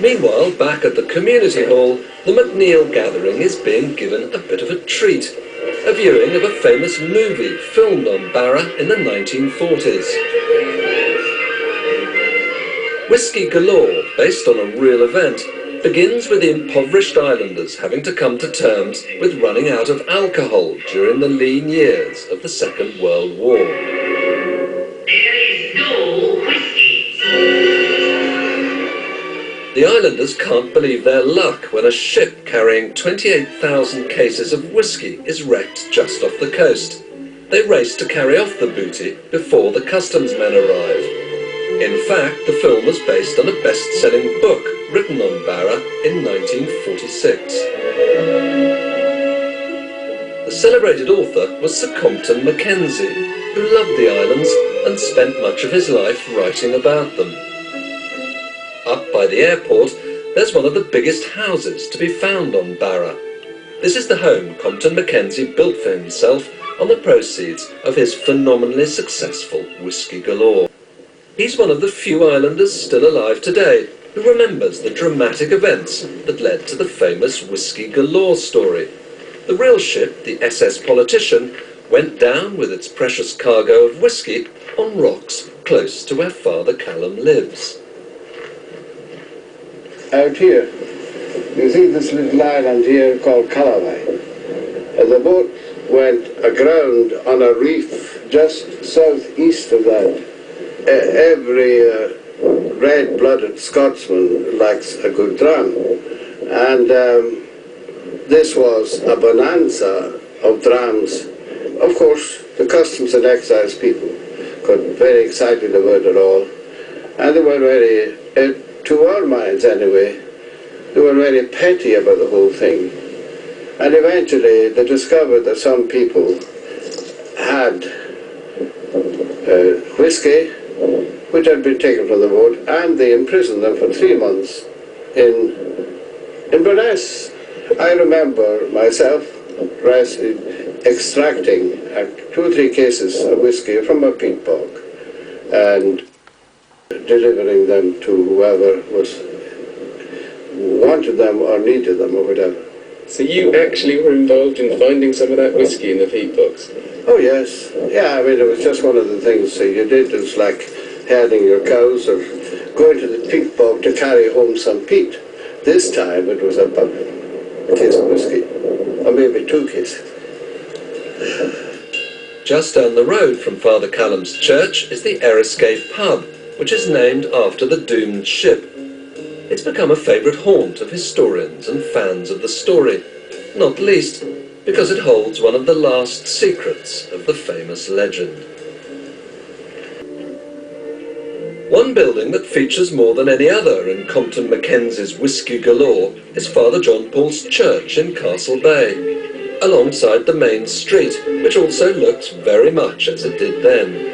Meanwhile, back at the community hall, the McNeil gathering is being given a bit of a treat. A viewing of a famous movie filmed on Barra in the 1940s. Whisky Galore, based on a real event, begins with the impoverished islanders having to come to terms with running out of alcohol during the lean years of the Second World War. There is no whiskey. The islanders can't believe their luck when a ship carrying 28,000 cases of whiskey is wrecked just off the coast. They race to carry off the booty before the customs men arrive. In fact, the film was based on a best-selling book written on Barra in 1946. The celebrated author was Sir Compton Mackenzie, who loved the islands and spent much of his life writing about them. Up by the airport, there's one of the biggest houses to be found on Barra. This is the home Compton Mackenzie built for himself on the proceeds of his phenomenally successful Whisky Galore. He's one of the few islanders still alive today who remembers the dramatic events that led to the famous Whisky Galore story. The real ship, the SS Politician, went down with its precious cargo of whiskey on rocks close to where Father Callum lives. Out here, you see this little island here called Callaway. The boat went aground on a reef just southeast of that. Every red-blooded Scotsman likes a good dram, and this was a bonanza of drams. Of course, the customs and excise people got very excited about it all, and they were very, to our minds anyway, they were very petty about the whole thing. And eventually they discovered that some people had whiskey which had been taken from the boat, and they imprisoned them for 3 months in Inverness. I remember myself extracting 2 or 3 cases of whiskey from a peat bog and delivering them to whoever wanted them or needed them or whatever. So you actually were involved in finding some of that whiskey in the peat bogs? Oh yes, yeah, I mean it was just one of the things that you did. It was like herding your cows or going to the peat bog to carry home some peat. This time it was about a case of whiskey, or maybe 2 cases. Just down the road from Father Callum's church is the Eriskay pub, which is named after the doomed ship. It's become a favourite haunt of historians and fans of the story, not least because it holds one of the last secrets of the famous legend. One building that features more than any other in Compton Mackenzie's Whisky Galore is Father John Paul's church in Castle Bay, alongside the main street, which also looks very much as it did then.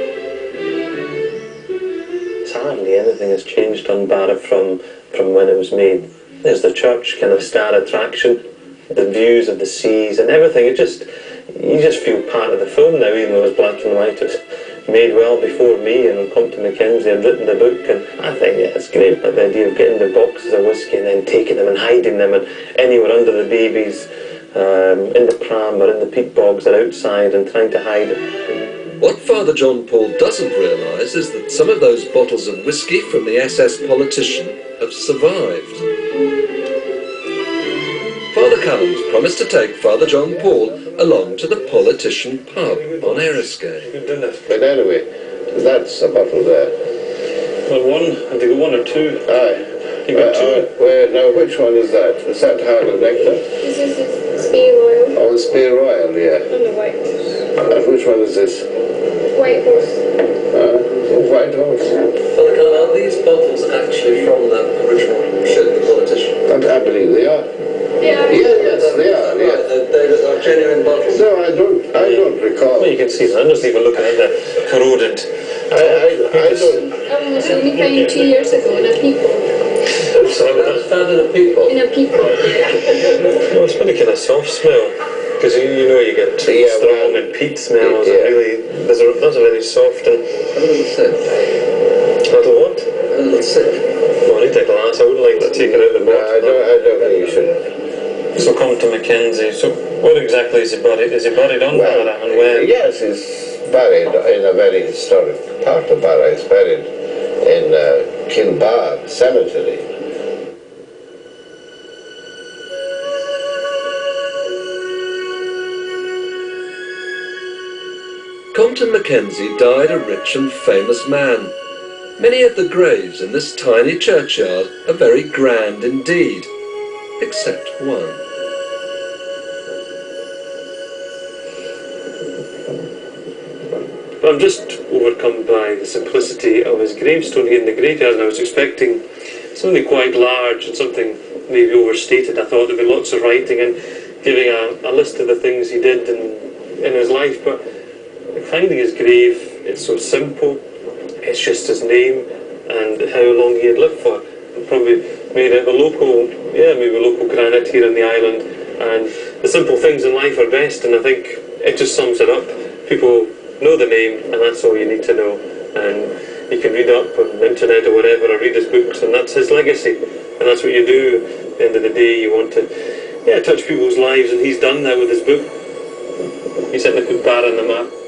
Hardly anything has changed on Barra from when it was made. There's the church kind of star attraction, the views of the seas and everything. You just feel part of the film now, even though it was black and white. It was made well before me, and Compton Mackenzie had written the book, and I think it's great, but the idea of getting the boxes of whiskey and then taking them and hiding them and anywhere under the babies, in the pram or in the peat bogs or outside and trying to hide it. What Father John Paul doesn't realise is that some of those bottles of whiskey from the SS Politician have survived. Father Callum's promised to take Father John Paul along to the Politician pub on Eriskay. But anyway, that's a bottle there. Well, one, have you got 1 or 2? Aye. You got 2? Now which one is that? Is that Highland Nectar? This is the Spey Royal. Oh, the Spey Royal, yeah. And the White Horse. And which one is this? White Horse. White Horse. Father Callum, are these bottles actually from the original ship, the Politician? I believe they are. Yeah. Yes, they are. Yeah. They are genuine bottles. No, I don't recall. Well, you can see them. I'm just even looking at the corroded. I don't. It was only found 2 years ago in a peapod. Sorry about that. Found in a peapod. In a peapod. No, it's really kind of soft smell. Because you know you get strong and peat smells, and really, those are very soft and... A little sip. A little what? A little sip. Well, I need a glass, I wouldn't like that. take it out of the No, box. I don't think you should. So Compton Mackenzie. So what exactly is he buried? Is he buried on Barra and where? Yes, he's buried in a very historic part of Barra. He's buried in Kilbar Cemetery. Compton Mackenzie died a rich and famous man. Many of the graves in this tiny churchyard are very grand indeed, except one. I'm just overcome by the simplicity of his gravestone here in the graveyard, and I was expecting something quite large and something maybe overstated. I thought there'd be lots of writing and giving a list of the things he did in his life, but finding his grave, it's so simple. It's just his name and how long he had lived for. And probably made it a local, maybe a local granite here on the island. And the simple things in life are best, and I think it just sums it up. People know the name, and that's all you need to know. And you can read up on the internet or whatever, or read his books, and that's his legacy. And that's what you do. At the end of the day, you want to touch people's lives, and he's done that with his book. He certainly put Barra on the map.